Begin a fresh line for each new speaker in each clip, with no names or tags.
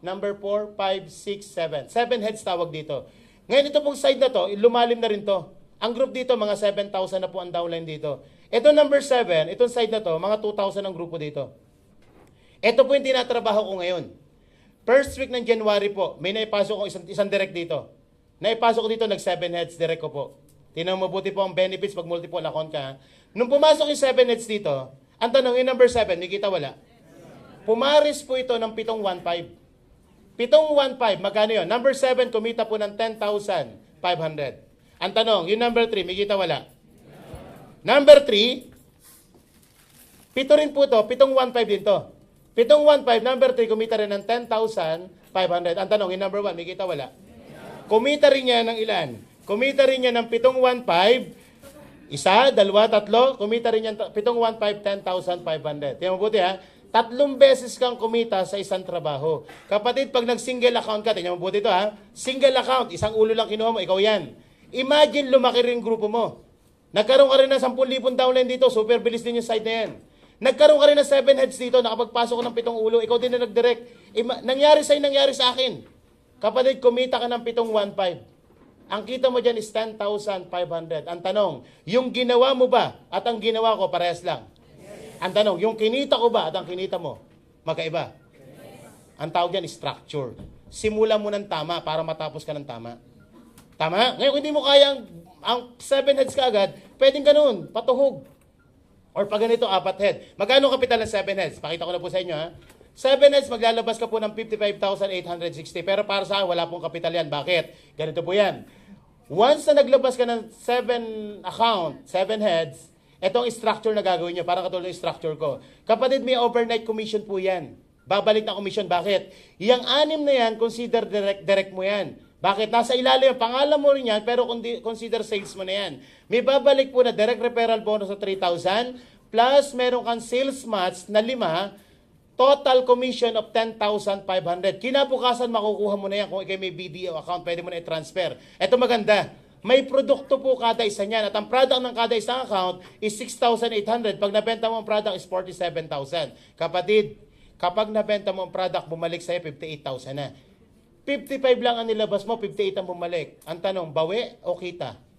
number 4, 5, 6, 7. 7 heads tawag dito. Ngayon ito pong side na to, lumalim na rin to. Ang group dito, mga 7,000 na po ang downline dito. Ito number 7, itong side na to, mga 2,000 ang grupo dito. Ito po yung tinatrabaho ko ngayon. First week ng January po, may naipasok ko isang direct dito. Naipasok ko dito, nag-7 heads direct ko po. Tingnan mo mabuti po ang benefits pag multiple account ka. Nung pumasok yung 7 heads dito, ang tanong, yung number 7, may kita wala? Pumaris po ito ng 715. 715, magkano yun? Number 7, kumita po ng 10,500. Ang tanong, yung number 3, may kita wala? Number 3, pito rin po ito, 715 din to. 715, number 3, kumita rin ng 10,500. Ang tanong, yung number 1, may kita wala? Kumita rin niya ng ilan? Kumita rin niya ng 715, isa, dalawa, tatlo, kumita rin niya 715, 10,500. Tingnan mo buti ha, 3 beses kang kumita sa isang trabaho. Kapatid, pag nag-single account ka, tingnan mo buti ito ha, single account, isang ulo lang kinuha mo, ikaw yan. Imagine lumaki rin grupo mo. Nagkaroon ka rin ng 10,000 downline dito, super bilis din yung side na yan. Nagkaroon ka rin ng 7 heads dito, nakapagpasok ka ng 7 ulo, ikaw din na nag-direct. Nangyari sa'yo, nangyari sa akin. Kapatid, kumita ka ng 715. Ang kita mo dyan is 10,500. Ang tanong, yung ginawa mo ba at ang ginawa ko parehas lang? Ang tanong, yung kinita ko ba at ang kinita mo magkaiba? Ang tawag dyan is structure. Simula mo ng tama para matapos ka ng tama. Tama? Ngayon, kung hindi mo kaya ang 7 heads ka agad, pwedeng ganun, patuhog. Or pag ganito, 4 head. Magkano kapital ng 7 heads? Pakita ko na po sa inyo ha. 7 heads, maglalabas ka po ng 55,860. Pero para sa akin, wala pong kapital yan. Bakit? Ganito po yan. Once na naglabas ka ng 7 account, 7 heads, itong structure na gagawin nyo, parang katulad ng structure ko. Kapatid, may overnight commission po yan. Babalik na commission. Bakit? Yang 6 na yan, consider direct mo yan. Bakit? Nasa ilalim, pangalan mo rin yan, pero consider sales mo na yan. May babalik po na direct referral bonus sa 3,000, plus meron kang sales match na 5, total commission of 10,500. Kinabukasan, makukuha mo na yan kung ikay may BDO account, pwede mo na i-transfer. Ito maganda. May produkto po kada isa niyan. At ang product ng kada isang account is 6,800. Pag nabenta mo ang product is 47,000. Kapatid, kapag nabenta mo ang product, bumalik sa'yo 58,000 na. 55 lang ang nilabas mo, 58 ang bumalik. Ang tanong, bawi o kita?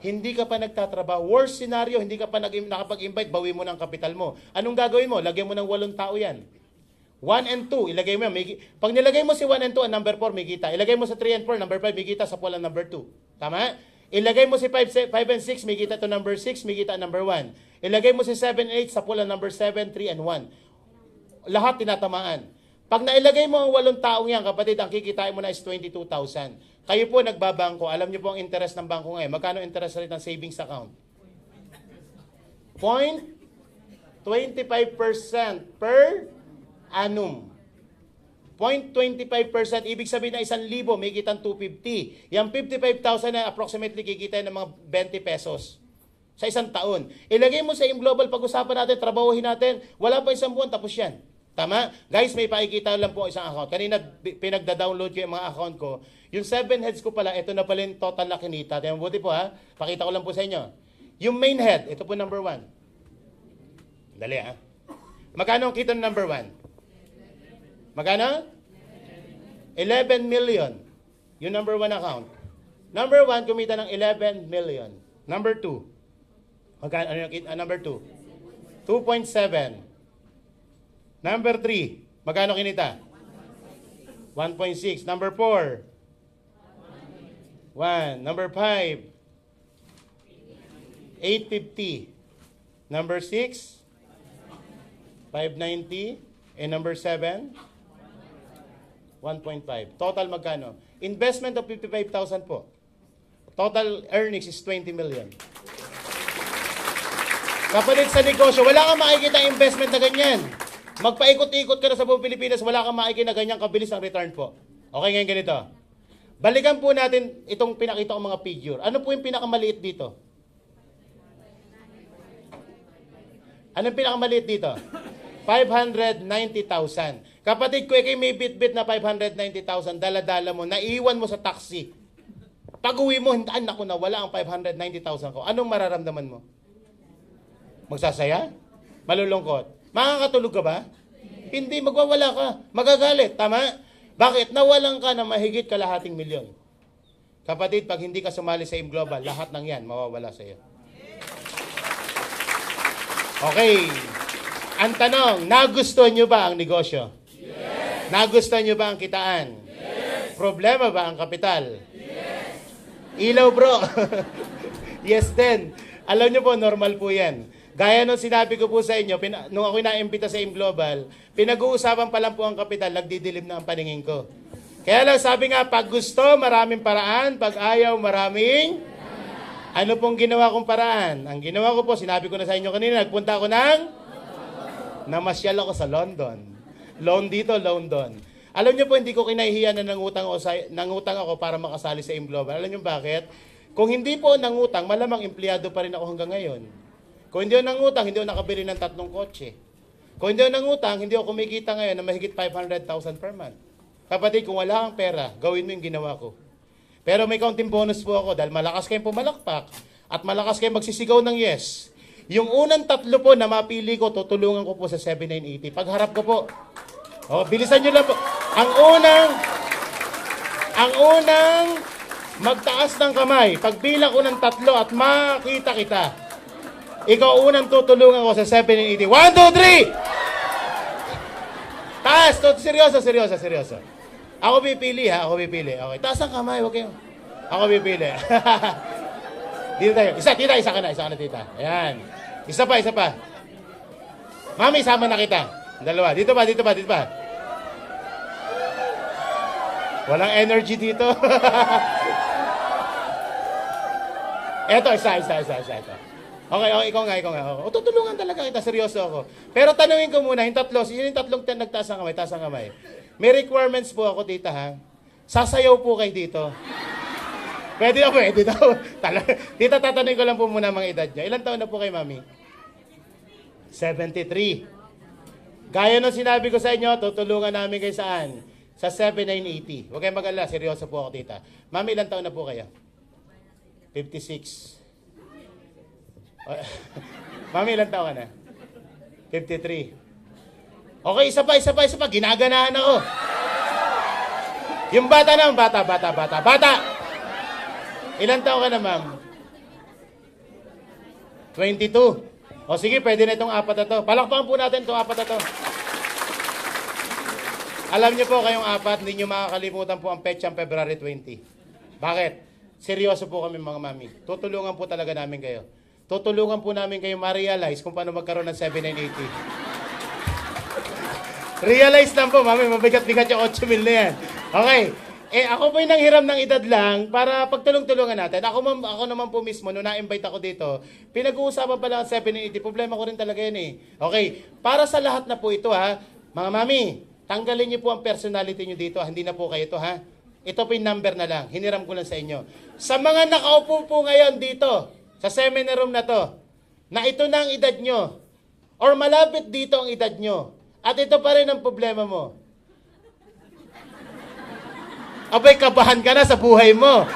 Hindi ka pa nagtatrabaho. Worst scenario, hindi ka pa nakapag-invite, bawi mo ng kapital mo. Anong gagawin mo? Lagyan mo ng 8 tao yan. 1 and 2, ilagay mo yan. Pag nilagay mo si 1 and 2, ang number 4 may kita. Ilagay mo sa 3 and 4, number 5 may kita sa pulang number 2. Tama? Ilagay mo si 5 and 6, may kita to number 6, may kita number 1. Ilagay mo si 7 and 8 sa pulang number 7, 3 and 1. Lahat tinatamaan. Pag nailagay mo ang 8 taong yan, kapatid, ang kikitain mo na is 22,000. Kayo po nagbabangko, alam niyo po ang interest ng bangko ngayon. Magkano interest rate ng savings account? 0.25% per annum. 0.25%, ibig sabihin na 1,000, may kitang 250. Yung 55,000 na approximately kikita ng mga 20 pesos sa isang taon. Ilagay mo sa global, pag-usapan natin, trabahuhin natin, wala pa isang buwan, tapos yan. Tama? Guys, may pakikita lang po isang account. Kanina, pinagda-download ko yung mga account ko. Yung 7 heads ko pala, ito na pala yung total na kinita. Tingnan buti po ha. Pakita ko lang po sa inyo. Yung main head, ito po number 1. Dali ha. Magkano ang kita ng number 1? Magkano? 11 million. Yung number 1 account. Number 1, kumita ng 11 million. Number 2. Magkano? Ano yung number 2? 2.7. Number 3, magkano kinita? 1.6. Number 4, 1. Number 5, 850. Number 6, 590. And number 7, 1.5. Total magkano? Investment of 55,000 po. Total earnings is 20 million. Kapatid sa negosyo, wala kang makikita investment na ganyan. Magpaikot-ikot ka na sa buong Pilipinas, wala kang makikita na ganyang kabilis ang return po. Okay, ngayon ganito. Balikan po natin itong pinakita kong mga figure. Ano po yung pinakamaliit dito? Anong pinakamaliit dito? 590,000. Kapatid ko, ikay may bit-bit na 590,000, dala-dala mo, naiwan mo sa taxi. Pag-uwi mo, naku na, wala ang 590,000 ko. Anong mararamdaman mo? Magsasaya? Malulungkot? Makakatulog ka ba? Hindi, magwawala ka. Magagalit, tama? Bakit? Nawalan ka na mahigit kalahating milyon. Kapatid, pag hindi ka sumali sa AIM Global, lahat ng yan mawawala sa iyo. Okay. Ang tanong, nagustuhan nyo ba ang negosyo? Yes. Nagustuhan nyo ba ang kitaan? Yes. Problema ba ang kapital? Yes. Ilaw bro. Yes din. Alam nyo po, normal po yan. Gaya nung sinabi ko po sa inyo, nung ako'y naimbita sa AIM Global, pinag-uusapan pa lang po ang kapital, nagdidilim na ang paningin ko. Kaya lang sabi nga, pag gusto, maraming paraan. Pag ayaw, maraming... Ano pong ginawa kong paraan? Ang ginawa ko po, sinabi ko na sa inyo kanina, nagpunta ako namasyal ako sa London. Loan dito, loan doon. Alam niyo po, hindi ko kinahihiyan na nangutang ako para makasali sa AIM Global. Alam niyo bakit? Kung hindi po nangutang, malamang empleyado pa rin ako hanggang ngayon. Kung hindi ako nangutang, hindi ako nakabili ng 3 kotse. Kung hindi ako nangutang, hindi ako kumikita ngayon na mahigit 500,000 per month. Kapatid, kung wala kang pera, gawin mo yung ginawa ko. Pero may kaunting bonus po ako dahil malakas kayong pumalakpak at malakas kayong magsisigaw ng yes. Yung unang 3 po na mapili ko, tutulungan ko po sa 7980. Pagharap ko po. Oh, bilisan nyo lang po. Ang unang magtaas ng kamay. Pagbilang ko ng 3 at makita kita. Ikaw unang tutulungan ko sa 7980. 1, 2, 3! Taas! Seryoso. Ako pipili ha, ako pipili. Okay, taas ang kamay, okay. Ako pipili. Dito tayo. Isa ka na tita. Ayan. Isa pa. Mami, sama na kita. Dalawa. Dito pa. Walang energy dito. Eto, isa. Okay, ikaw nga. O, tutulungan talaga kita, seryoso ako. Pero tanungin ko muna, yung 3, yun yung 3 nagtaas ang kamay, May requirements po ako, tita, ha? Sasayaw po kayo dito. Pwede daw. Tita, tatanungin ko lang po muna mga edad niya. Ilan taon na po kayo, mami? 73. Gaya nung sinabi ko sa inyo, tutulungan namin kayo saan? Sa 7980. Huwag kayong mag-alala, seryoso po ako, tita. Mami, ilan taon na po kayo? 56. Mami, ilan taon ka na? 53. Okay, isa pa. Ginaganahan ako. Yung bata naman, bata. Ilan taon ka na, ma'am? 22. O sige, pwede na itong 4 na to. Palakpakan po natin itong 4 na to. Alam niyo po kayong 4, hindi niyo makakalimutan po ang petsang February 20. Bakit? Seryoso po kami mga mami. Tutulungan po talaga namin kayo. Tutulungan po namin kayo ma-realize kung paano magkaroon ng 7980. Realize lang po, mami, mabigat-bigat yung 8 mil na yan. Okay. Ako po yung nanghiram ng edad lang para pagtulong-tulungan natin. Ako naman po mismo, nung na-invite ako dito, pinag-uusapan pa lang ang 780. Problema ko rin talaga yan eh. Okay. Para sa lahat na po ito ha, mga mami, tanggalin niyo po ang personality niyo dito. Hindi na po kayo ito ha. Ito po yung number na lang. Hiniram ko lang sa inyo. Sa mga nakaupo po ngayon dito, sa seminar room na to, na ito na ang edad nyo, or malapit dito ang edad nyo, at ito pa rin ang problema mo. Abay, kabahan ka na sa buhay mo.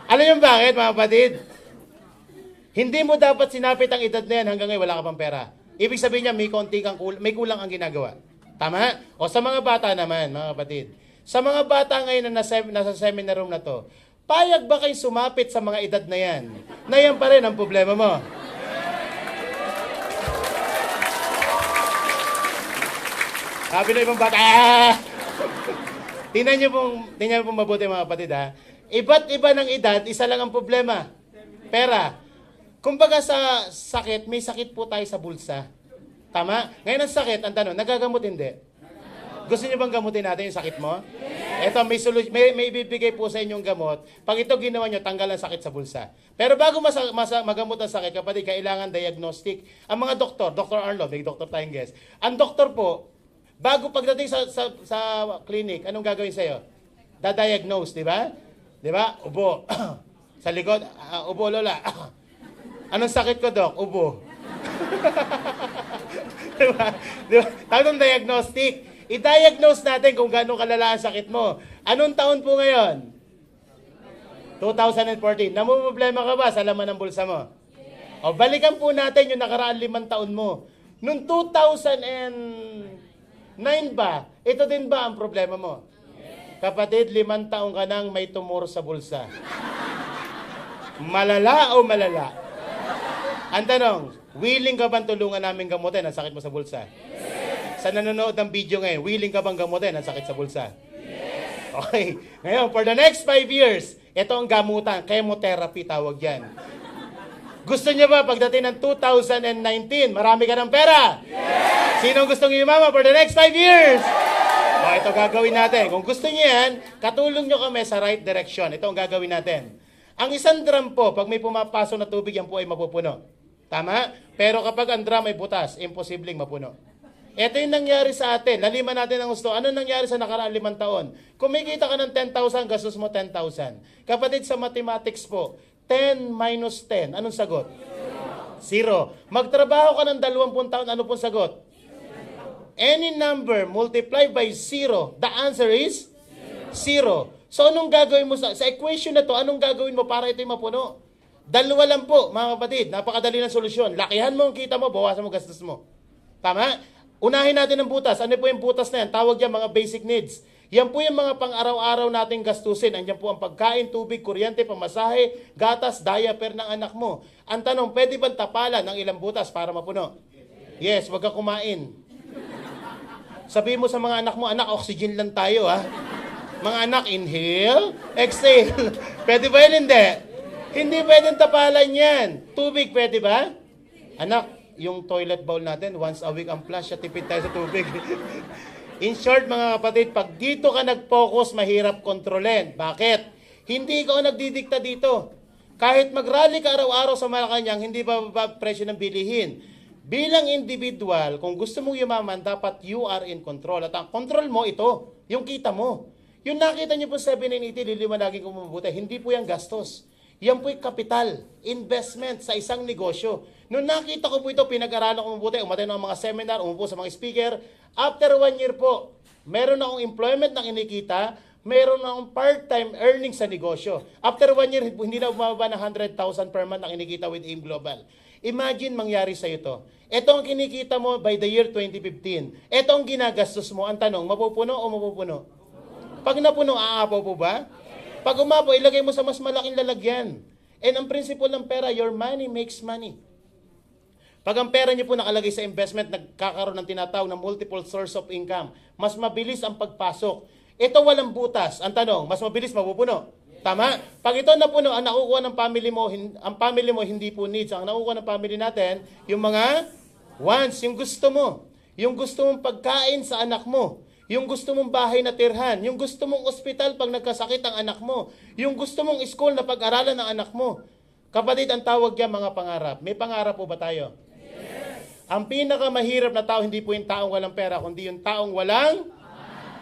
Alam niyo bakit, mga kapatid? Hindi mo dapat sinapit ang edad na yan hanggang ngayon wala ka pang pera. Ibig sabihin niya, may kulang ang ginagawa. Tama? O sa mga bata naman, mga kapatid. Sa mga bata ngayon na nasa seminar room na to, payag ba kayo sumapit sa mga edad na yan? Na yan pa rin ang problema mo. Sabi na ibang bata, Tingnan niyo pong mabuti mga kapatid ha. Iba't iba ng edad, isa lang ang problema. Pera. Kumbaga sa sakit, may sakit po tayo sa bulsa. Tama? Ngayon ang sakit, ang tanong, nagagamot hindi? Gusto niyo bang gamutin natin yung sakit mo? Ito, may ibibigay po sa inyong gamot. Pag ito ginawa niyo, tanggal ang sakit sa bulsa. Pero bago magamot ang sakit, kapatid, kailangan diagnostic. Ang mga doktor, Dr. Arlo, may doktor tayong guest. Ang doktor po, bago pagdating sa clinic, anong gagawin sa'yo? Da-diagnose, di ba? Di ba? Ubo. Sa likod, ubo, lola. Anong sakit ko, Dok? Ubo. Diba? Diba? Tawag ng diagnostic. I-diagnose natin kung gano'ng kalala ang sakit mo. Anong taon po ngayon? 2014. Namumblema ka ba sa laman ng bulsa mo? Yes. O, balikan po natin yung nakaraan 5 taon mo. Noong 9 ba? Ito din ba ang problema mo? Kapatid, 5 taong ka nang may tumor sa bulsa. Malala o malala? Ang tanong, willing ka bang tulungan namin gamutin ang sakit mo sa bulsa? Sa nanonood ng video ngayon, willing ka bang gamutin ang sakit sa bulsa? Okay. Ngayon, for the next 5 years, ito ang gamutan, chemotherapy tawag yan. Gusto niyo ba pagdating ng 2019, marami ka ng pera? Yes! Sino gustong yumaman for the next 5 years? O, ito gagawin natin. Kung gusto niyo yan, katulong niyo kami sa right direction. Ito ang gagawin natin. Ang isang drum po, pag may pumapasok na tubig, yan po ay mapupuno. Tama? Pero kapag ang drum ay butas, imposibleng mapuno. Ito yung nangyari sa atin. Laliman natin ang gusto. Ano nangyari sa nakaraan 5 taon? Kumikita ka ng 10,000, gastos mo 10,000. Kapatid, sa mathematics po, 10 minus 10, anong sagot? 0. Magtrabaho ka ng 20 taon, ano pong sagot? Any number multiplied by 0, the answer is 0. So anong gagawin mo sa equation na to? Anong gagawin mo para ito'y mapuno? 2 lang po, mga kapatid. Napakadali ng solusyon. Lakihan mo ang kita mo, bawasan mo gastos mo. Tama? Unahin natin ang butas. Ano po yung butas na yan? Tawag yan mga basic needs. Yan po yung mga pang-araw-araw nating gastusin. Andiyan po ang pagkain, tubig, kuryente, pamasahe, gatas, diaper ng anak mo. Ang tanong, pwede bang tapalan ng ilang butas para mapuno? Yes, wag ka kumain. Sabihin mo sa mga anak mo, anak, oxygen lang tayo, ha? Mga anak, inhale, exhale. Pwede ba yun? Hindi. Hindi pwedeng tapalan yan. Tubig, pwede ba? Anak, yung toilet bowl natin, once a week ang flush, tipid tayo sa tubig. In short, mga kapatid, pag dito ka nag-focus, mahirap kontrolin. Bakit? Hindi ikaw nagdidikta dito. Kahit mag-rally ka araw-araw sa Malacanang, hindi bababa presyo ng bilihin. Bilang individual, kung gusto mong yumaman, dapat you are in control. At ang control mo, ito, yung kita mo. Yung nakita niyo po 780, liliwanagin ko mabuti, hindi po yung gastos. Yan po yung kapital, investment sa isang negosyo. Noong nakita ko po ito, pinag-aralan ko mabuti, umatay ng mga seminar, umupo sa mga speaker. After 1 year po, meron akong employment na kinikita, meron akong part-time earnings sa negosyo. After 1 year, hindi na bumaba ng 100,000 per month na kinikita with AIM Global. Imagine mangyari sa ito. Ito ang kinikita mo by the year 2015. Ito ang ginagastos mo. Ang tanong, mapupuno o mapupuno? Pag napuno, aapaw po ba? Pag umapo, ilagay mo sa mas malaking lalagyan. And ang principle ng pera, your money makes money. Pag ang pera niyo po nakalagay sa investment, nagkakaroon ng tinatawag na multiple source of income. Mas mabilis ang pagpasok. Ito walang butas. Ang tanong, mas mabilis mapupuno. Tama? Pag ito napuno, ang nakukuha ng family mo hindi po needs. Ang nakukuha ng family natin, yung mga wants, yung gusto mo. Yung gusto mong pagkain sa anak mo. Yung gusto mong bahay na tirhan, yung gusto mong ospital pag nagkasakit ang anak mo, yung gusto mong school na pag-aralan ng anak mo. Kapatid, ang tawag yan mga pangarap. May pangarap po ba tayo? Yes. Ang pinakamahirap na tao, hindi po yung taong walang pera, kundi yung taong walang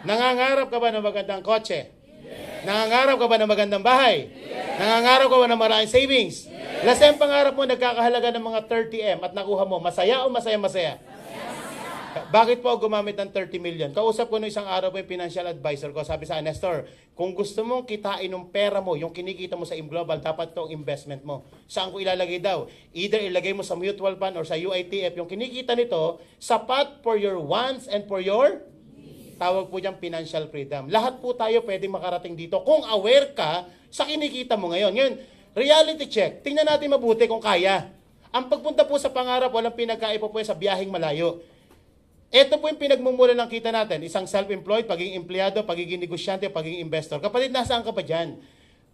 nangangarap ka ba ng magandang kotse? Yes. Nangangarap ka ba ng magandang bahay? Yes. Nangangarap ka ba ng maraming savings? Yes. Last time pangarap mo, nagkakahalaga ng mga 30M at nakuha mo, masaya o masaya-masaya? Bakit po gumamit ng 30 million? Kausap ko no isang araw po yung financial advisor ko. Sabi sa Nestor, kung gusto mong kitain yung pera mo, yung kinikita mo sa AIM Global, dapat itong investment mo. Saan ko ilalagay daw? Either ilagay mo sa mutual fund or sa UITF. Yung kinikita nito, sapat for your wants and for your tawag po diyang financial freedom. Lahat po tayo pwedeng makarating dito kung aware ka sa kinikita mo ngayon. Ngayon, reality check. Tingnan natin mabuti kung kaya. Ang pagpunta po sa pangarap, walang pinagkaiba po sa biyaheng malayo. Ito po yung pinagmumula ng kita natin. Isang self-employed, pagiging empleyado, pagiging negosyante, pagiging investor. Kapatid, nasaan ka pa dyan?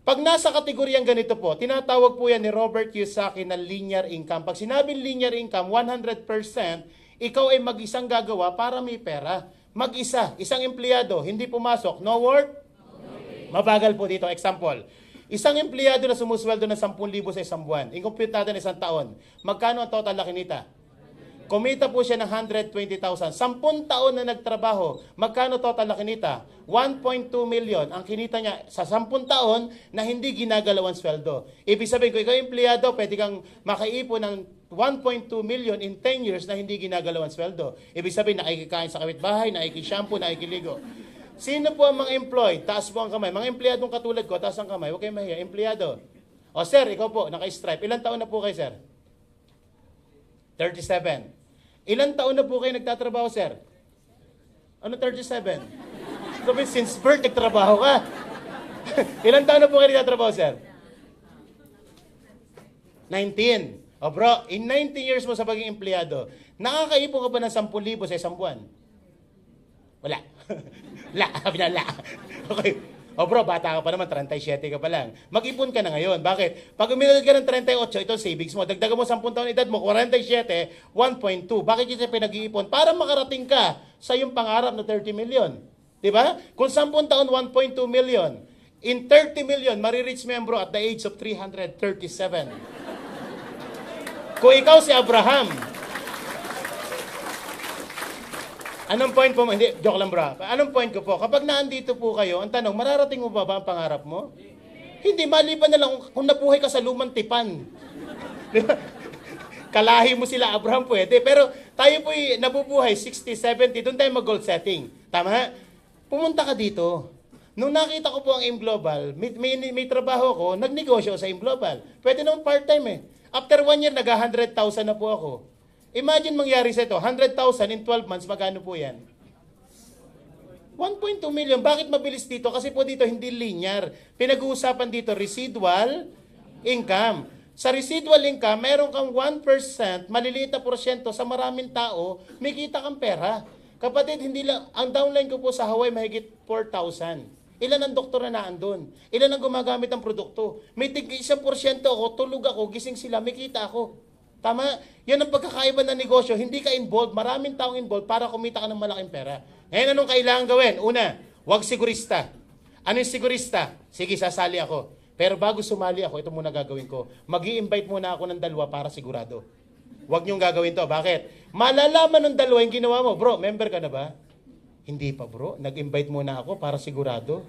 Pag nasa kategoryang ganito po, tinatawag po yan ni Robert Kiyosaki na linear income. Pag sinabing linear income, 100%, ikaw ay mag-isang gagawa para may pera. Mag-isa, isang empleyado, hindi pumasok, no work? Mabagal po dito. Example, isang empleyado na sumusweldo ng 10,000 sa isang buwan. I-compute natin isang taon. Magkano ang total na kinita? Kumita po siya ng 120,000. 10 taon na nagtrabaho, magkano total na kinita? 1.2 million. Ang kinita niya sa 10 taon na hindi ginagalawan sweldo. Ibig sabihin, kung ikaw empleyado, pwede kang makaipon ng 1.2 million in 10 years na hindi ginagalawan sweldo. Ibig sabihin, nakikikain sa kapitbahay, nakikishampoo, nakikiligo. Sino po ang mga employed? Taas po ang kamay. Mga empleyadong katulad ko, taas ang kamay. Huwag kayong mahiya. Empleyado. O sir, ikaw po, naka-stripe. Ilan taon na po kayo, sir? 37. Ilan taon na po kayo nagtatrabaho, sir? Ano 37? Sabi, since birth, nagtrabaho ka. Ilan taon na po kayo nagtatrabaho, sir? 19. O bro, in 19 years mo sa pagiging empleyado, nakakaipon ka ba ng 10,000 sa isang buwan? Wala. Wala. Wala. Okay. O bro, bata ka pa naman, 37 ka pa lang. Mag-ipon ka na ngayon. Bakit? Pag uminod ka ng 38, ito savings mo. Dagdagan mo 10 taon edad mo, 47, 1.2. Bakit yun siya pinag-iipon? Para makarating ka sa yung pangarap na 30 million. Diba? Kung 10 taon, 1.2 million. In 30 million, marireach membro at the age of 337. Kung ikaw si Abraham, anong point po mo? Hindi, joke lang bro. Anong point ko po? Kapag naandito po kayo, ang tanong, mararating mo ba ang pangarap mo? Hindi, maliban na lang kung nabuhay ka sa lumang tipan. Kalahi mo sila, Abraham, pwede. Pero tayo po'y nabubuhay, 60, 70, doon tayo mag-goal setting. Tama? Pumunta ka dito. Nung nakita ko po ang AIM Global, may trabaho ko, nagnegosyo sa AIM Global. Pwede naman part-time eh. After 1 year, nag-100,000 na po ako. Imagine mangyari sa ito, 100,000 in 12 months, magkano po yan? 1.2 million. Bakit mabilis dito? Kasi po dito hindi linear. Pinag-uusapan dito residual income. Sa residual income, meron kang 1%, maliliit na porsyento sa maraming tao, may kita kang pera. Kapatid, hindi lang, ang downline ko po sa Hawaii mahigit 4,000. Ilan ang doktor na naandun? Ilan ang gumagamit ng produkto? May tig 1% ako, tulog ako, gising sila, may kita ako. Tama? Yan ang pagkakaiba ng negosyo. Hindi ka involved, maraming taong involved para kumita ka ng malaking pera. Ngayon, anong kailangan gawin? Una, huwag sigurista. Ano yung sigurista? Sige, sasali ako. Pero bago sumali ako, ito muna gagawin ko. Mag-i-invite muna ako ng 2 para sigurado. Huwag niyong gagawin to. Bakit? Malalaman ng 2 yung ginawa mo. Bro, member ka na ba? Hindi pa bro. Nag-invite muna ako para sigurado.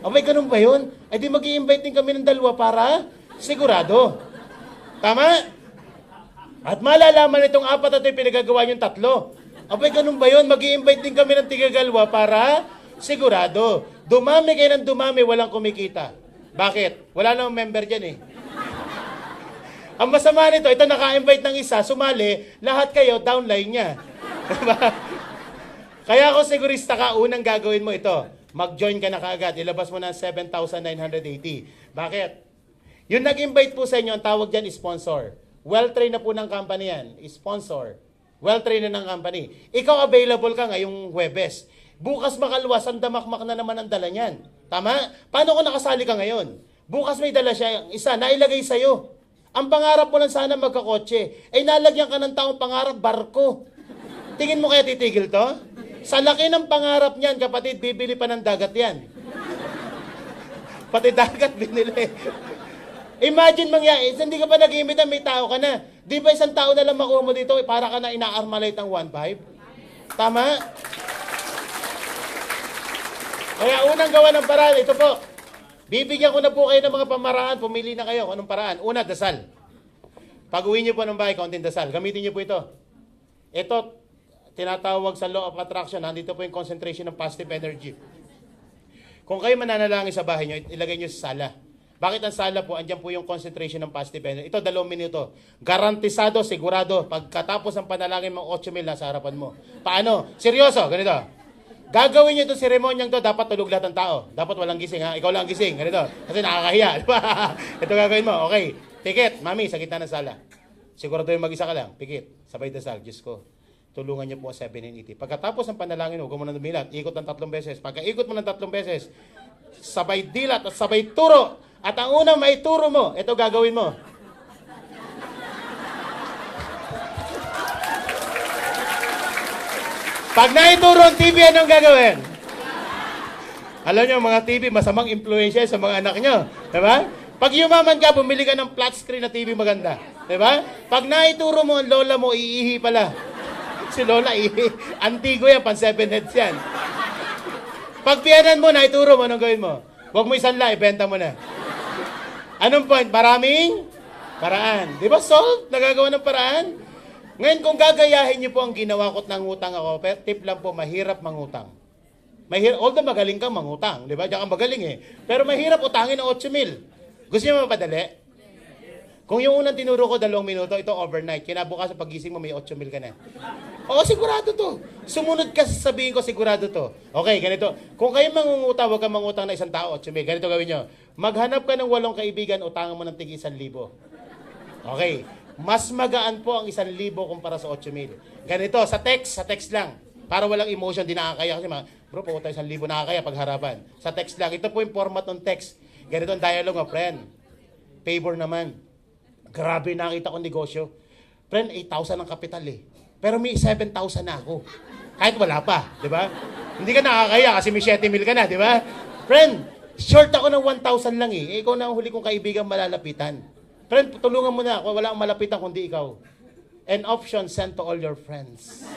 Abay, ganun ba yun? Ay di mag-i-invite din kami ng 2 para sigurado. Tama? At malalaman itong 4 at yung pinagagawa yung 3. Abay, ganun ba yun? Mag-i-invite din kami ng tigagalwa para sigurado. Dumami kayo ng dumami, walang kumikita. Bakit? Wala namang member dyan eh. Ang masama nito, ito naka-invite ng isa, sumali, lahat kayo, downline niya. Kaya ako sigurista ka, unang gagawin mo ito. Mag-join ka na kaagad, ilabas mo na 7,980. Bakit? Yung nag-invite po sa inyo, ang tawag dyan, sponsor. Well-trained na po ng company yan, sponsor. Well-trained na ng company. Ikaw available ka ngayong Huwebes. Bukas makaluwas, ang damakmak na naman ang dala niyan. Tama? Paano kung nakasali ka ngayon? Bukas may dala siya, isa, nailagay sa'yo. Ang pangarap mo lang sana magkakotse. Ay nalagyan ka ng taong pangarap, barko. Tingin mo kaya titigil to? Sa laki ng pangarap niyan, kapatid, bibili pa ng dagat yan. Pati dagat binili. Imagine mangyari, hindi ka pa nag-iimbita, may tao ka na. Di ba isang tao na lang makuha mo dito, para ka na ina-armalite ng 1.5? Tama? Kaya unang gawa ng paraan, ito po. Bibigyan ko na po kayo ng mga pamaraan, pumili na kayo kung anong paraan. Una, dasal. Pag uwi niyo po ng bahay, kaunting dasal. Gamitin niyo po ito. Ito, tinatawag sa law of attraction. Nandito po yung concentration ng positive energy. Kung kayo mananalangin sa bahay niyo, ilagay niyo sa sala. Bakit ang sala po? Andiyan po yung concentration ng positive energy. Ito, 2 minuto. Garantisado, sigurado. Pagkatapos ng panalangin, mga 8,000 nasa harapan mo. Paano? Seryoso, ganito. Gagawin niyo itong seremonyang to, dapat tulog lahat ng tao. Dapat walang gising, ha? Ikaw lang gising, ganito. Kasi nakakahiya, di ba? Ito gagawin mo, okay. Pikit, mami, sa gitna ng sala. Sigurado yung mag-isa ka lang. Pikit, sabay dasal, Diyos ko. Tulungan niyo po 780. Pagkatapos ng panalangin, huwag mo na dumilat. Ikot ng 3 beses. Pagka-ikot mo ng 3 beses, sabay dilat at sabay turo. At ang unang may turo mo, ito gagawin mo. Pag naituro ang TV, anong gagawin? Alam niyo, mga TV, masamang influensya sa mga anak niyo. Diba? Pag yumaman ka, bumili ka ng flat screen na TV maganda. Diba? Pag naituro mo ang lola mo, iihi pala. Si Lola, antigo yan, pan 7 heads yan. Pag piyanan mo, naituro mo, anong gawin mo? Huwag mo isanla, ibenta mo na. Anong point? Maraming paraan. Di ba solve? Nagagawa ng paraan? Ngayon, kung gagayahin niyo po ang ginawa ko't nangutang ako, pero tip lang po, mahirap mangutang. Although magaling kang mangutang, di ba? Diyan kang magaling eh. Pero mahirap utangin ng 8,000. Gusto niyo mapadali? Kung yung unang tinuro ko 2 minuto, ito overnight. Kinabukasan pagising mo, may 8,000 ka na. Oo, sigurado to. Sumunod ka sa sabihin ko, sigurado to. Okay, ganito. Kung kayo mangungutang, huwag kang mangutang na 1 tao, 8,000. Ganito gawin nyo. Maghanap ka ng 8 kaibigan, utangan mo ng tig 1,000. Okay. Mas magaan po ang 1,000 kumpara sa 8,000. Ganito, sa text lang. Para walang emotion, di nakakaya. Kasi mga, bro, po tayo 1,000, nakakaya pagharapan. Sa text lang. Ito po yung format ng text. Ganito ang dialogue, friend. Favor naman. Grabe nakita kong negosyo. Friend, 8,000 ang kapital eh. Pero may 7,000 na ako. Kahit wala pa, di ba? Hindi ka nakakaya kasi may 7,000 ka na, di ba? Friend, short ako ng 1,000 lang eh. Ikaw na ang huli kong kaibigan malalapitan. Friend, tulungan mo na ako. Wala akong malapitan kundi ikaw. An option sent to all your friends.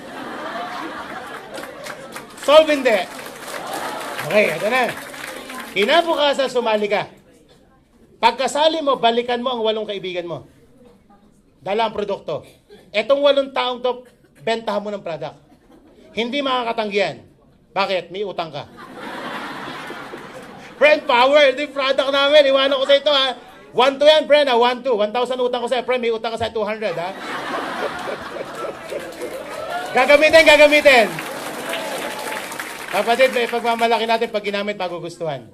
Solve hindi. Okay, ito na. Kinabukasan, sumali ka. Pagkasali mo, balikan mo ang 8 kaibigan mo. Dala ang produkto. Etong 8 taong to, bentahan mo ng product. Hindi makakatanggihan. Bakit? May utang ka. Friend, power. Ito yung product namin. Iwanan ko sa ito, ha. 1-2 yan, friend, ha. 1-2. 1,000 utang ko sa'yo. Friend, may utang ka sa'yo 200, ha. Gagamitin. Kapatid, may pagmamalaki natin pag ginamit, magugustuhan.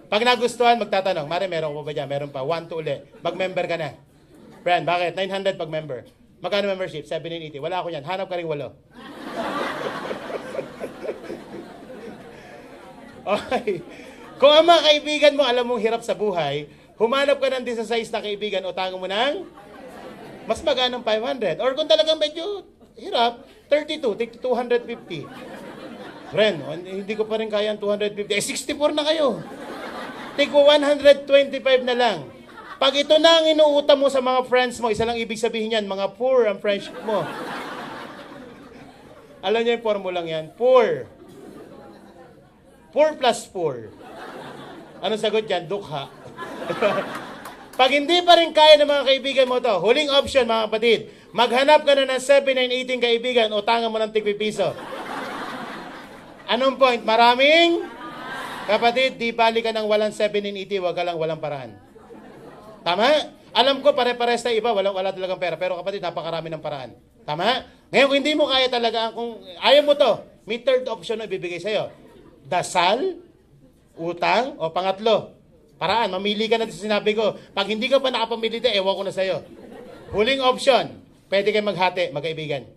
Pag nagustuhan, magtatanong, Mare, meron ko ba dyan? Meron pa. 1-2 ulit. Mag-member ka na. Friend, bakit? 900 pag member. Magkano membership? 780. Wala ako yan. Hanap ka rin 8. Okay. Kung ang mga kaibigan mo, alam mong hirap sa buhay, humanap ka ng 16 na kaibigan o tango mo ng mas maganang 500. Or kung talagang medyo hirap, 32, take 250. Friend, hindi ko pa rin kaya ang 250. 64 na kayo. Take 125 na lang. Pag ito na ang inuutang mo sa mga friends mo, isa lang ibig sabihin yan, mga poor ang friendship mo. Alam niyo yung formulang yan? Poor. 4 plus 4. Anong sagot dyan? Dukha. Pag hindi pa rin kaya ng mga kaibigan mo to, huling option mga kapatid, maghanap ka na ng 7 and 18 kaibigan o tangan mo ng tig-piso. Anong point? Maraming? Kapatid, di bali ka ng walang 7 and 80, wag ka lang walang paraan. Tama? Alam ko pare-pares na iba, wala talagang pera. Pero kapatid, napakarami ng paraan. Tama? Ngayon, kung hindi mo kaya talaga, kung ayaw mo to, may third option na ibibigay sa'yo. Dasal, utang, o pangatlo. Paraan, mamili ka na sa sinabi ko. Pag hindi ka pa nakapamili na, ewan ko na sa'yo. Huling option, pwede kayo maghati, magkaibigan.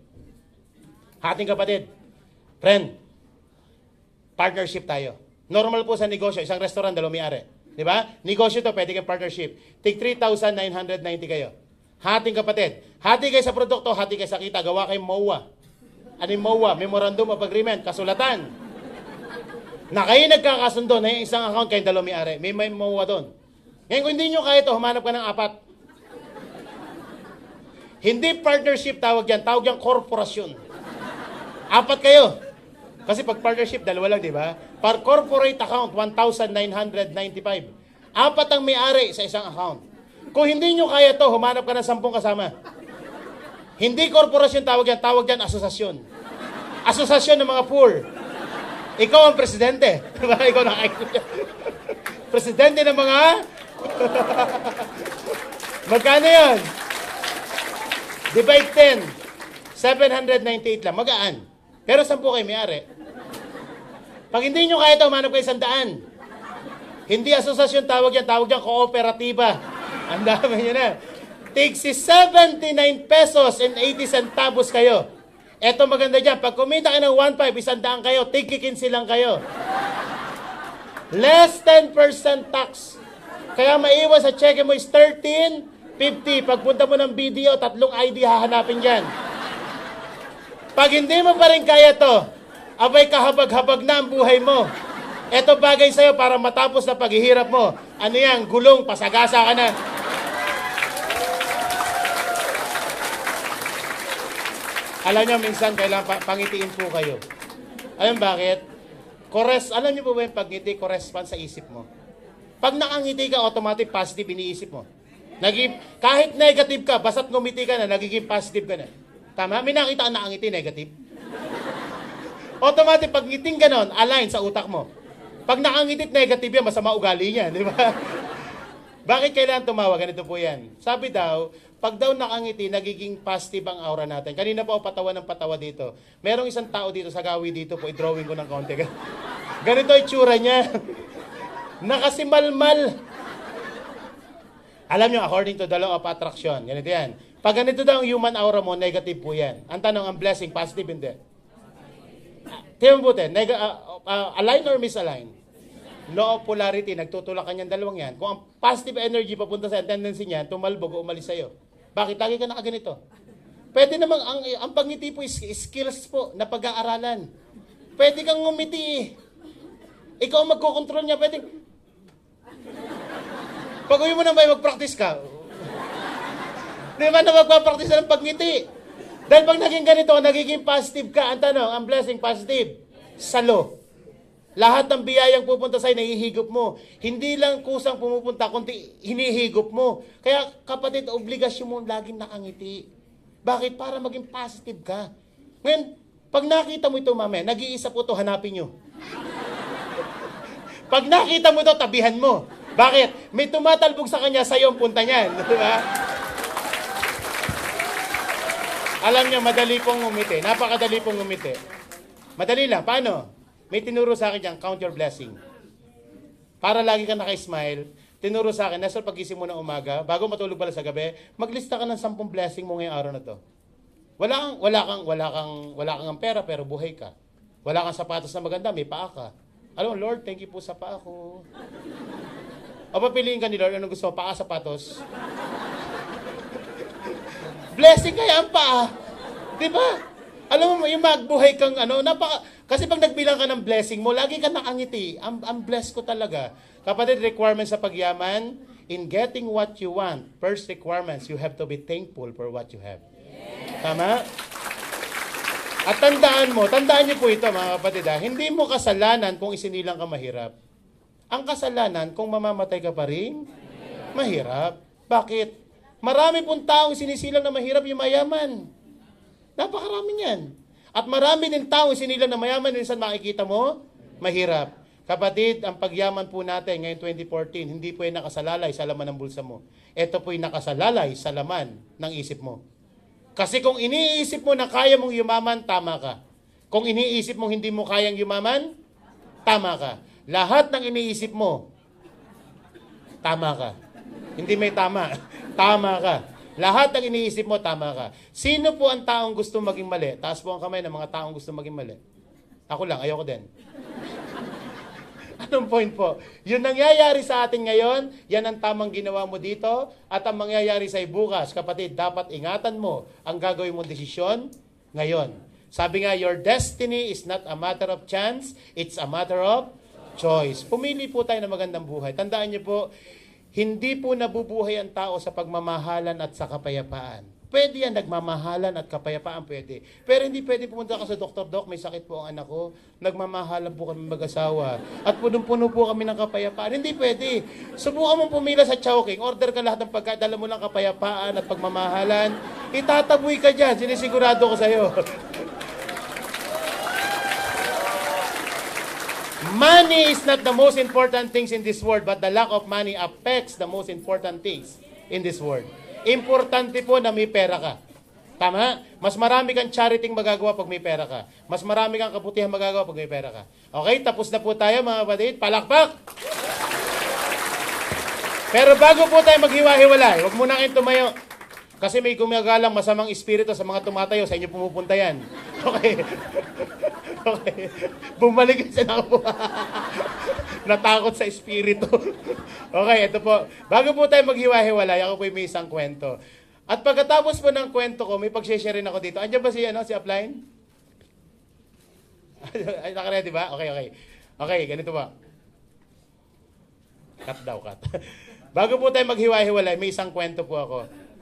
Hating kapatid. Friend, partnership tayo. Normal po sa negosyo, isang restaurant, 2 may-ari. Di ba? Negosyo to, pwede kayong partnership. Take 3,990 kayo. Hating kapatid. Hati kayo sa produkto, hati kayo sa kita. Gawa kayong MOA. Ano yung MOA? Memorandum of Agreement. Kasulatan. Na kayo nagkakasundo na yung isang account kayong 2 may-ari. May MOA doon. Ngayon, kung hindi nyo kaya ito, humanap ka ng 4. Hindi partnership tawag yan. Tawag yan korporasyon. 4 kayo. Kasi pag partnership, 2 lang, di ba? Per corporate account, 1,995. 4 ang may-ari sa isang account. Kung hindi nyo kaya to, humanap ka ng 10 kasama. Hindi korporasyon tawag yan asosasyon. Asosasyon ng mga poor. Ikaw ang presidente. Diba? Ikaw na presidente ng mga magkano yun? Divide 10. 798 lang. Magaan. Pero 10 kayo may-ari. Pag hindi nyo kaya ito, humanap kayo 100. Hindi asosasyon tawag yan kooperatiba. Ang dami nyo na. Tig si 79 pesos and 80 centavos kayo. Eto maganda dyan. Pag kumita kayo ng 1,500, 100 kayo, tig 15 lang kayo. Less 10% tax. Kaya maiwas sa cheque mo is 13.50. Pagpunta mo ng BDO, 3 ID hahanapin dyan. Pag hindi mo pa rin kaya to, abay kahabag-habag na ang buhay mo. Ito bagay sa'yo para matapos na paghihirap mo. Ano yan? Gulong, pasagasa ka na. Alam nyo, minsan kailangan pangitiin po kayo. Alam bakit? Alam nyo po ba yung pagngiti, correspond sa isip mo? Pag nakangiti ka, automatic positive iniisip mo. Kahit negative ka, basta't ngumiti ka na, nagiging positive ka na. Tama? May nakita ka nakangiti, negative. Automatic, pag ngiting ganon, align sa utak mo. Pag nakangitit negative yan, masama ugali niya, di ba? Bakit kailangan tumawa? Ganito po yan. Sabi daw, pag daw nakangiti, nagiging positive ang aura natin. Kanina po, patawa ng patawa dito. Merong isang tao dito sa gawi dito po, i-drawing ko ng kaunti. Ganito yung tsura niya. Nakasimalmal. Alam nyo, according to the law of attraction, ganito yan. Pag ganito daw ang human aura mo, negative po yan. Ang tanong, ang blessing, positive, hindi. Tingnan mo po, align or misalign? Law of polarity, nagtutulak kanyang dalawang yan. Kung ang positive energy papunta sa tendency niya, tumalbog o umalis sa'yo. Bakit? Lagi ka nakaganito. Pwede namang, ang pangiti po is skills po na pag-aaralan. Pwede kang ngumiti. Ikaw ang magkocontrol niya. Pwede. Pag uwi mo na ba, mag-practice ka. Di ba na magpa-practice na ng pagngiti? Dahil pag naging ganito, nagiging positive ka. Ang tanong, ang blessing positive. Salo. Lahat ng biyayang pupunta sa'yo, nahihigop mo. Hindi lang kusang pumupunta, kundi hinihigop mo. Kaya kapatid, obligasyon mo laging nakangiti. Bakit? Para maging positive ka. Ngayon, pag nakita mo ito mamaya, nag-iisa po ito, hanapin nyo. Pag nakita mo ito, tabihan mo. Bakit? May tumatalbog sa kanya, sa'yo ang punta niyan. Diba? Alam niya, madali pong umiti. Napakadali pong umiti. Madali lang. Paano? May tinuro sa akin dyan, count your blessing. Para lagi ka naka-smile, tinuro sa akin, nasa pag-isip mo ng umaga, bago matulog pala sa gabi, maglista ka ng 10 blessing mo ngayong araw na to. Wala kang pera, pero buhay ka. Wala kang sapatos na maganda, may paa ka. Alam mo, Lord, thank you po sa paa ko. O papiliin ka ni Lord, anong gusto mo, paa, sapatos? Blessing kaya ang paa. Diba? Alam mo, yung magbuhay kang kasi pag nagbilang ka ng blessing mo, lagi ka nakangiti. Ang bless ko talaga. Kapatid, requirements sa pagyaman, in getting what you want, first requirements, you have to be thankful for what you have. Yeah. Tama? At tandaan niyo po ito mga kapatid, hindi mo kasalanan kung isinilang ka mahirap. Ang kasalanan kung mamamatay ka pa rin, mahirap. Bakit? Marami pong taong sinisilang na mahirap yung mayaman. Napakarami niyan. At marami din tao sinilang na mayaman, minsan makikita mo, mahirap. Kapatid, ang pagyaman po natin ngayon 2014, hindi po yung nakasalalay sa laman ng bulsa mo. Ito po yung nakasalalay sa laman ng isip mo. Kasi kung iniisip mo na kaya mong yumaman, tama ka. Kung iniisip mong hindi mo kayang yumaman, tama ka. Lahat ng iniisip mo, tama ka. Hindi may tama. Tama ka. Lahat ng iniisip mo, tama ka. Sino po ang taong gusto maging mali? Taas po ang kamay ng mga taong gusto maging mali. Ako lang, ayoko din. Anong point po? Yung nangyayari sa atin ngayon, yan ang tamang ginawa mo dito, at ang mangyayari sa bukas, kapatid, dapat ingatan mo ang gagawin mong desisyon ngayon. Sabi nga, your destiny is not a matter of chance, it's a matter of choice. Pumili po tayo ng magandang buhay. Tandaan niyo po, hindi po nabubuhay ang tao sa pagmamahalan at sa kapayapaan. Pwede yan, nagmamahalan at kapayapaan pwede. Pero hindi pwede pumunta ka sa Dr. Doc, may sakit po ang anak ko, nagmamahalan po kami mag-asawa, at punong-puno po kami ng kapayapaan. Hindi pwede. Subukan mong pumila sa Chowking, order ka lahat ng pagkain, dala mo lang kapayapaan at pagmamahalan, itataboy ka dyan, sinisigurado ko sa'yo. Money is not the most important things in this world, but the lack of money affects the most important things in this world. Importante po na may pera ka. Tama? Mas marami kang charityng magagawa pag may pera ka. Mas marami kang kabutihan magagawa pag may pera ka. Okay, tapos na po tayo mga kapatid. Palakpak! Pero bago po tayo maghiwa-hiwalay, huwag muna kayong tumayo. Kasi may gumagalang masamang espiritu sa mga tumatayo, sa inyo pumupunta yan. Okay? Okay. Bumalik sa nako. Natakot sa espiritu. Okay, ito po. Bago po tayo maghiwa-hiwalay, ako po may isang kwento. At pagkatapos po ng kwento ko, may pag-share rin ako dito. Andiyan ba si Upline? Ay, naka-ready ba? Okay. Okay, ganito ba? Cut daw, cut. Bago po tayo maghiwa-hiwalay, may isang kwento po ako.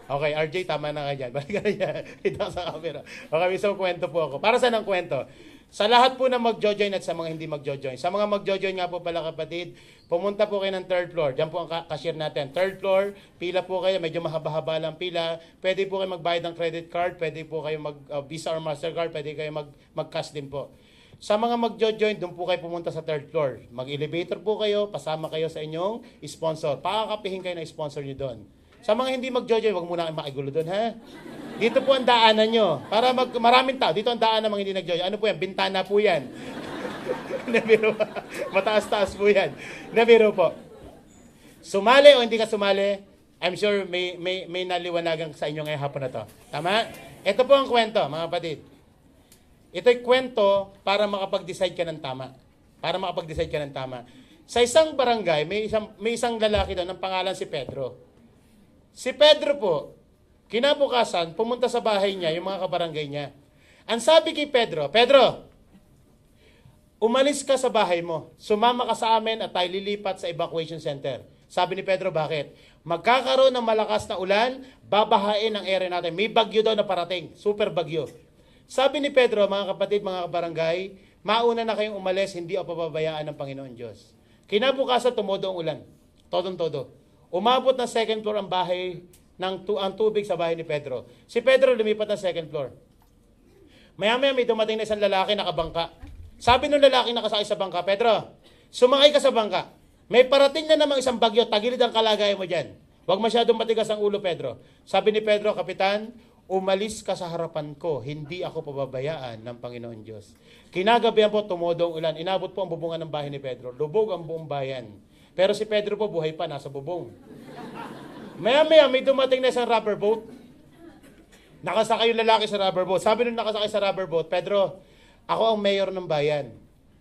Okay, RJ, tama na ka dyan. Balik ka na dyan. Ito sa camera. Okay, may isang kwento po ako. Para saan ang kwento? Sa lahat po na mag-join at sa mga hindi mag-join. Sa mga mag-join nga po pala kapatid, pumunta po kayo ng third floor. Diyan po ang cashier natin. Third floor, pila po kayo, medyo mahaba-haba lang pila. Pwede po kayo magbayad ng credit card, pwede po kayo mag-Visa or Mastercard, pwede kayo mag-cash din po. Sa mga magjo-join, doon po kayo pumunta sa third floor. Mag-elevator po kayo, pasama kayo sa inyong sponsor. Pakakapihin kayo ng sponsor nyo doon. Sa mga hindi magjo-join, wag muna kayo makigulo doon, ha? Dito po ang daanan nyo. Para maraming tao. Dito ang daanan ng mga hindi nag-join. Ano po yan? Bintana po yan. Nabiro. Mataas-taas po yan. Nabiro po. Sumali o hindi ka sumali, I'm sure may naliwanagan sa inyo ngayong hapon na to. Tama? Ito po ang kwento, mga kapatid. Ito'y kwento para makapag-decide ka ng tama. Para makapag-decide ka ng tama. Sa isang barangay, may isang lalaki doon, ang pangalan si Pedro. Si Pedro po, kinabukasan, pumunta sa bahay niya, yung mga kabarangay niya. Ang sabi kay Pedro, Pedro, umalis ka sa bahay mo. Sumama ka sa amin at tayo lilipat sa evacuation center. Sabi ni Pedro, bakit? Magkakaroon ng malakas na ulan, babahain ang area natin. May bagyo daw na parating, super bagyo. Sabi ni Pedro, mga kapatid, mga kabarangay, mauna na kayong umalis, hindi o pababayaan ng Panginoon Diyos. Kinabukasan, tumodo ang ulan. Todong-todo. Umabot ng second floor ang bahay, ang tubig sa bahay ni Pedro. Si Pedro lumipat ng second floor. Maya-maya may dumating na isang lalaki nakabangka. Sabi ng lalaki nakasakay sa bangka, Pedro, sumakay ka sa bangka. May parating na namang isang bagyo, tagilid ang kalagayan mo dyan. Huwag masyadong matigas ang ulo, Pedro. Sabi ni Pedro, Kapitan, umalis ka sa harapan ko, hindi ako pababayaan ng Panginoon Diyos. Kinagabihan po, tumodong ulan. Inabot po ang bubungan ng bahay ni Pedro. Lubog ang buong bayan. Pero si Pedro po, buhay pa, nasa bubong. Maya-maya, may dumating na isang rubber boat. Nakasakay yung lalaki sa rubber boat. Sabi nung nakasakay sa rubber boat, Pedro, ako ang mayor ng bayan.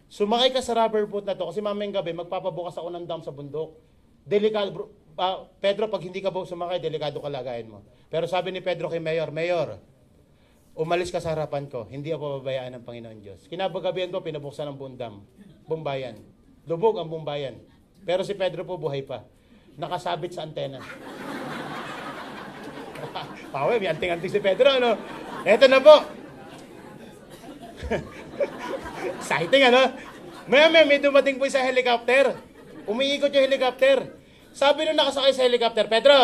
Sumakay ka sa rubber boat na to kasi mamayang gabi, magpapabukas ako ng dam sa bundok. Delikado, Pedro, pag hindi ka sumakay, delikado kalagayan mo. Pero sabi ni Pedro kay Mayor, Mayor, umalis ka sa harapan ko, hindi ako pababayaan ng Panginoon Diyos. Kinabagabihan ko, pinabuksan ang buong dam, buong bayan. Lubog ang buong bayan. Pero si Pedro po buhay pa. Nakasabit sa antena. Pawe, may anting-anting si Pedro, ano? Eto na po. Exciting, ano? May dumating po sa helicopter. Umiikot yung helicopter. Sabi nung nakasakay sa helicopter, Pedro,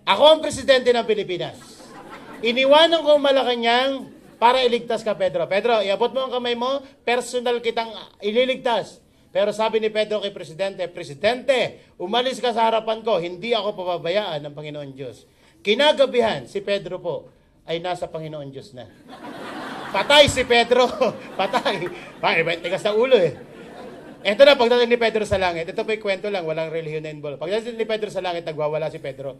ako ang presidente ng Pilipinas. Iniwanan ko Malacanang para iligtas ka, Pedro. Pedro, iabot mo ang kamay mo, personal kitang ililigtas. Pero sabi ni Pedro kay Presidente, Presidente, umalis ka sa harapan ko, hindi ako pababayaan ng Panginoon Diyos. Kinagabihan, si Pedro po ay nasa Panginoon Diyos na. Patay si Pedro. Patay. Tigas na ulo eh. Ito na, pagdating ni Pedro sa langit. Ito po'y kwento lang, walang relihiyon na involved. Pagdating ni Pedro sa langit, nagwawala si Pedro.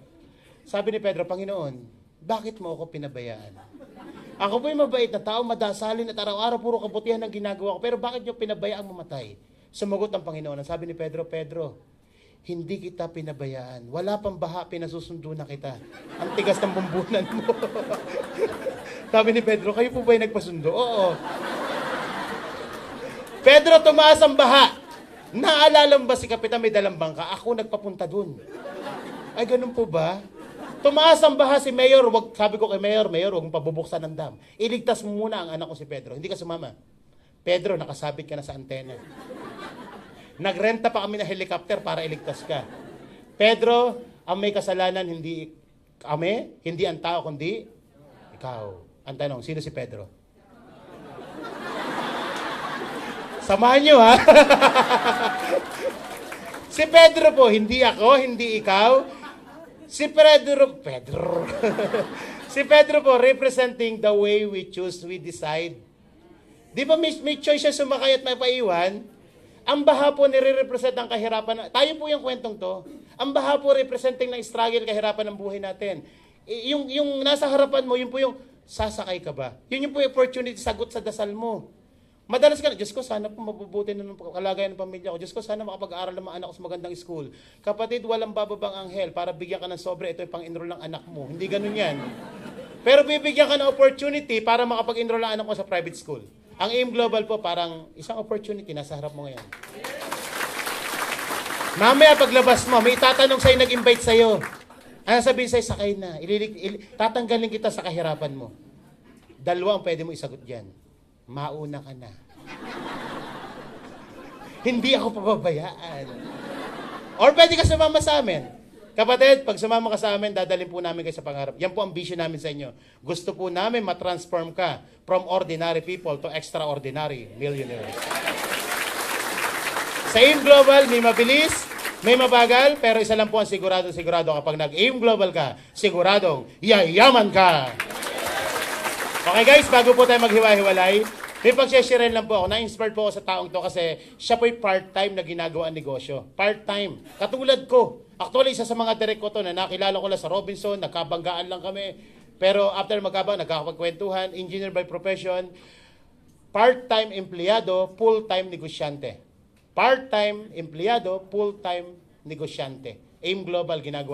Sabi ni Pedro, Panginoon, bakit mo ako pinabayaan? Ako po'y mabait na tao, madasalin at araw-araw puro kabutihan ang ginagawa ko. Pero bakit niyo pinabayaan mamatay? Sumagot ang Panginoon. Sabi ni Pedro, Pedro, hindi kita pinabayaan. Wala pang baha, pinasusundo na kita. Ang tigas ng bumbunan mo. Sabi ni Pedro, kayo po ba'y nagpasundo? Oo. Pedro, tumaas ang baha. Naalala mo ba si Kapitan may dalang bangka? Ako nagpapunta dun. Ay, ganun po ba? Tumaas ang baha si Mayor. Sabi ko kay Mayor, huwag mong pabubuksan ng dam. Iligtas mo muna ang anak ko si Pedro. Hindi ka sumama. Pedro, nakasabit ka na sa antena. Nagrenta pa kami ng helicopter para iligtas ka. Pedro, ang may kasalanan, hindi kami, hindi ang tao, kundi ikaw. Ang tanong, sino si Pedro? Samahan nyo, ha? Si Pedro po, hindi ako, hindi ikaw. Si Pedro. Si Pedro po, representing the way we choose, we decide. Di ba may choice siya sumakay at may paiwan? Ang baha po nire-represent ang kahirapan. Tayo po yung kwentong to. Ang baha po representing ng struggle, kahirapan ng buhay natin. Yung nasa harapan mo, yun po yung sasakay ka ba? Yun yung po yung opportunity, sagot sa dasal mo. Madalas ka na, Diyos ko, sana po mabubuti na ng kalagayan ng pamilya ko. Diyos ko, sana makapag-aaral ng mga anak ko sa magandang school. Kapatid, walang bababang anghel para bigyan ka ng sobre, ito yung pang-enroll ng anak mo. Hindi ganun yan. Pero bibigyan ka ng opportunity para makapag-enroll ng anak mo sa private school. Ang AIM Global po, parang isang opportunity, nasa harap mo ngayon. Mamaya paglabas mo, may itatanong sa'yo, nag-invite sa'yo. Ano sabihin sa'yo, sakay na. Tatanggalin kita sa kahirapan mo. Dalawa ang pwede mo isagot dyan. Mauna ka na. Hindi ako pababayaan. Or pwede ka sumama sa amin. Kapatid, pag sumama ka sa amin, dadalhin po namin kayo sa pangarap. Yan po ang vision namin sa inyo. Gusto po namin matransform ka from ordinary people to extraordinary millionaires. Sa AIM Global, may mabilis, may mabagal, pero isa lang po ang sigurado kapag nag-AIM Global ka, siguradong yayaman ka. Okay guys, bago po tayo maghiwa-hiwalay, may pag-share lang po ako. Na-inspired po ako sa taong to kasi siya po'y part-time na ginagawa ang negosyo. Part-time. Katulad ko. Actually, isa sa mga direct ko to na nakilala ko lang sa Robinson, nagkabanggaan lang kami. Pero after nagkakapagkwentuhan, engineer by profession, part-time empleyado, full-time negosyante. Part-time empleyado, full-time negosyante. AIM Global ginagawa